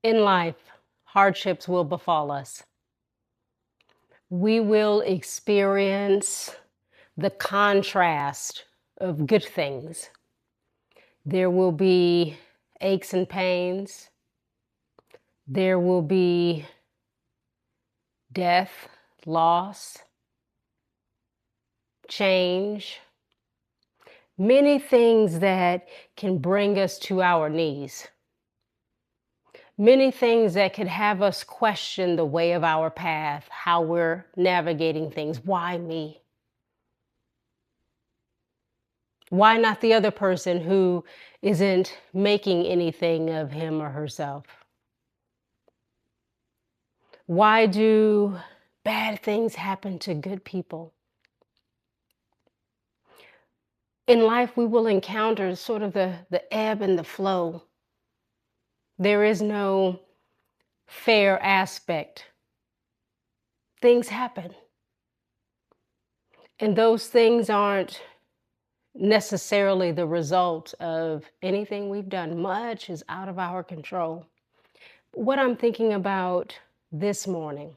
In life, hardships will befall us. We will experience the contrast of good things. There will be aches and pains. There will be death, loss, change, many things that can bring us to our knees. Many things that could have us question the way of our path, how we're navigating things. Why me? Why not the other person who isn't making anything of him or herself? Why do bad things happen to good people? In life, we will encounter sort of the ebb and the flow. There is no fair aspect. Things happen. And those things aren't necessarily the result of anything we've done. Much is out of our control. What I'm thinking about this morning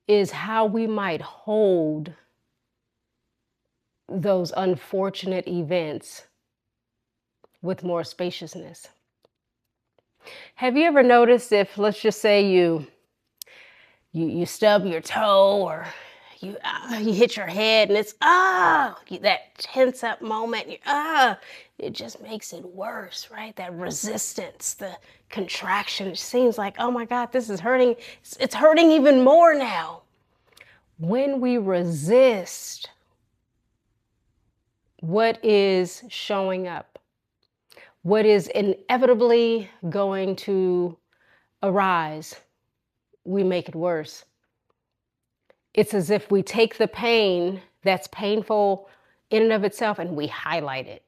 is how we might hold those unfortunate events with more spaciousness. Have you ever noticed if, let's just say you stub your toe, or you hit your head and it's that tense up moment, it just makes it worse, right? That resistance, the contraction, it seems like, oh my God, this is hurting. It's hurting even more now. When we resist, what is showing up? What is inevitably going to arise? We make it worse. It's as if we take the pain that's painful in and of itself and we highlight it.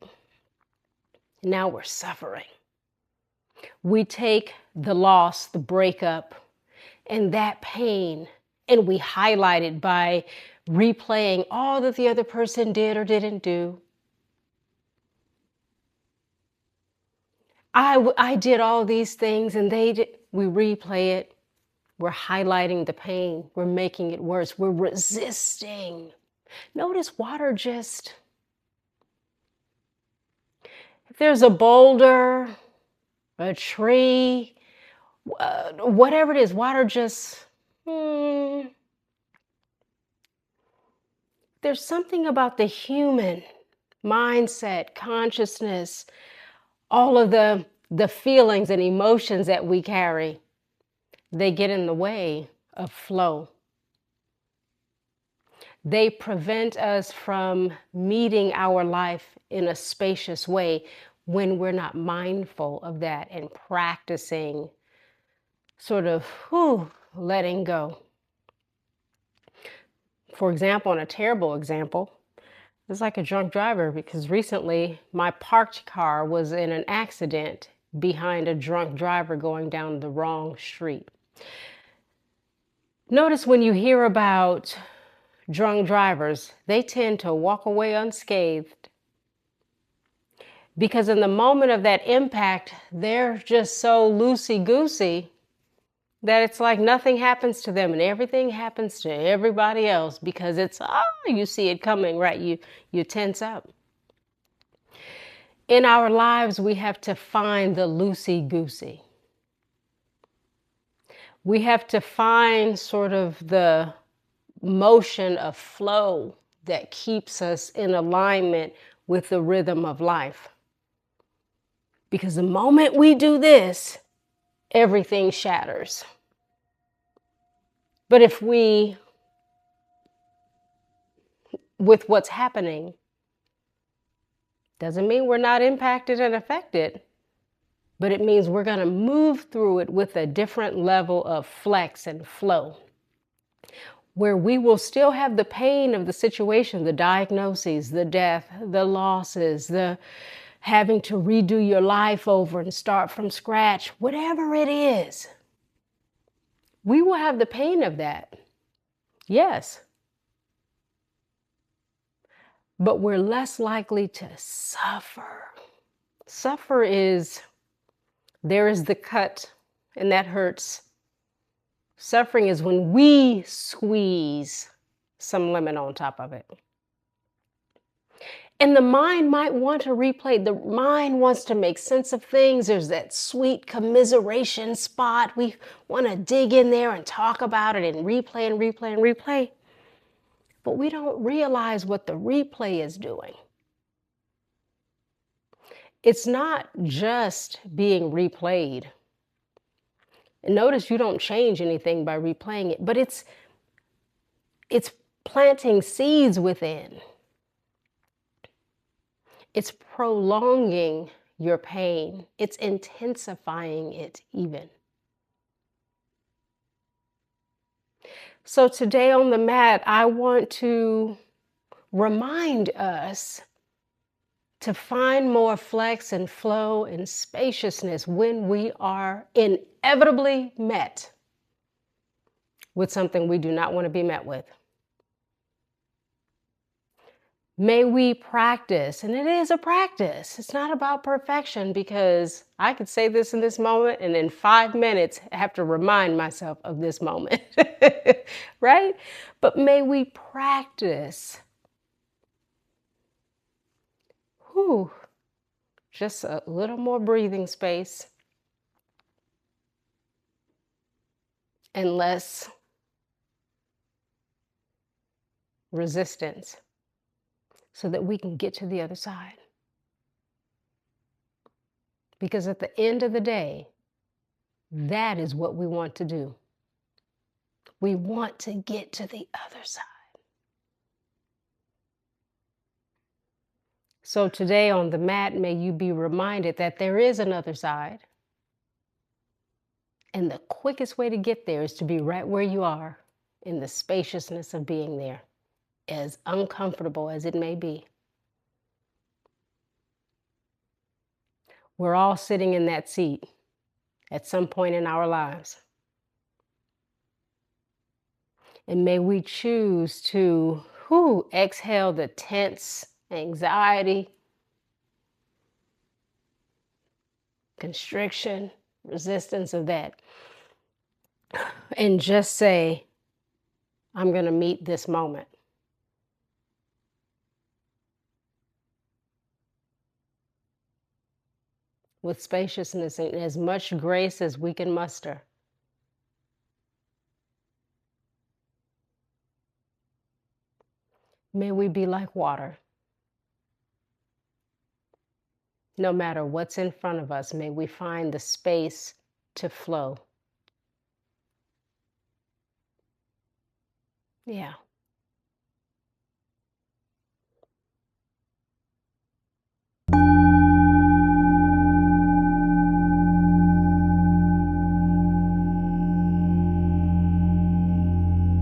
Now we're suffering. We take the loss, the breakup, and that pain, and we highlight it by replaying all that the other person did or didn't do. I did all these things and they did. We replay it. We're highlighting the pain. We're making it worse. We're resisting. Notice water just, if there's a boulder, a tree, whatever it is, water just, there's something about the human mindset, consciousness, all of the feelings and emotions that we carry, they get in the way of flow. They prevent us from meeting our life in a spacious way when we're not mindful of that and practicing sort of letting go. For example, and a terrible example, it's like a drunk driver, because recently my parked car was in an accident behind a drunk driver going down the wrong street. Notice when you hear about drunk drivers, they tend to walk away unscathed, because in the moment of that impact, they're just so loosey-goosey that it's like nothing happens to them and everything happens to everybody else, because it's, you see it coming, right? You tense up. In our lives, we have to find the loosey-goosey. We have to find sort of the motion of flow that keeps us in alignment with the rhythm of life. Because the moment we do this, everything shatters. But if we, with what's happening, doesn't mean we're not impacted and affected, but it means we're going to move through it with a different level of flex and flow, where we will still have the pain of the situation, the diagnoses, the death, the losses, the having to redo your life over and start from scratch, whatever it is. We will have the pain of that. Yes. But we're less likely to suffer. Suffer is, there is the cut and that hurts. Suffering is when we squeeze some lemon on top of it. And the mind might want to replay. The mind wants to make sense of things. There's that sweet commiseration spot. We want to dig in there and talk about it and replay and replay and replay. But we don't realize what the replay is doing. It's not just being replayed. And notice you don't change anything by replaying it, but it's planting seeds within. It's prolonging your pain. It's intensifying it even. So today on the mat, I want to remind us to find more flex and flow and spaciousness when we are inevitably met with something we do not want to be met with. May we practice, and it is a practice. It's not about perfection, because I could say this in this moment and in 5 minutes I have to remind myself of this moment, right? But may we practice. Just a little more breathing space and less resistance, so that we can get to the other side. Because at the end of the day, that is what we want to do. We want to get to the other side. So today on the mat, may you be reminded that there is another side. And the quickest way to get there is to be right where you are, in the spaciousness of being there, as uncomfortable as it may be. We're all sitting in that seat at some point in our lives. And may we choose to exhale the tense anxiety, constriction, resistance of that, and just say, I'm going to meet this moment with spaciousness and as much grace as we can muster. May we be like water. No matter what's in front of us, may we find the space to flow. Yeah.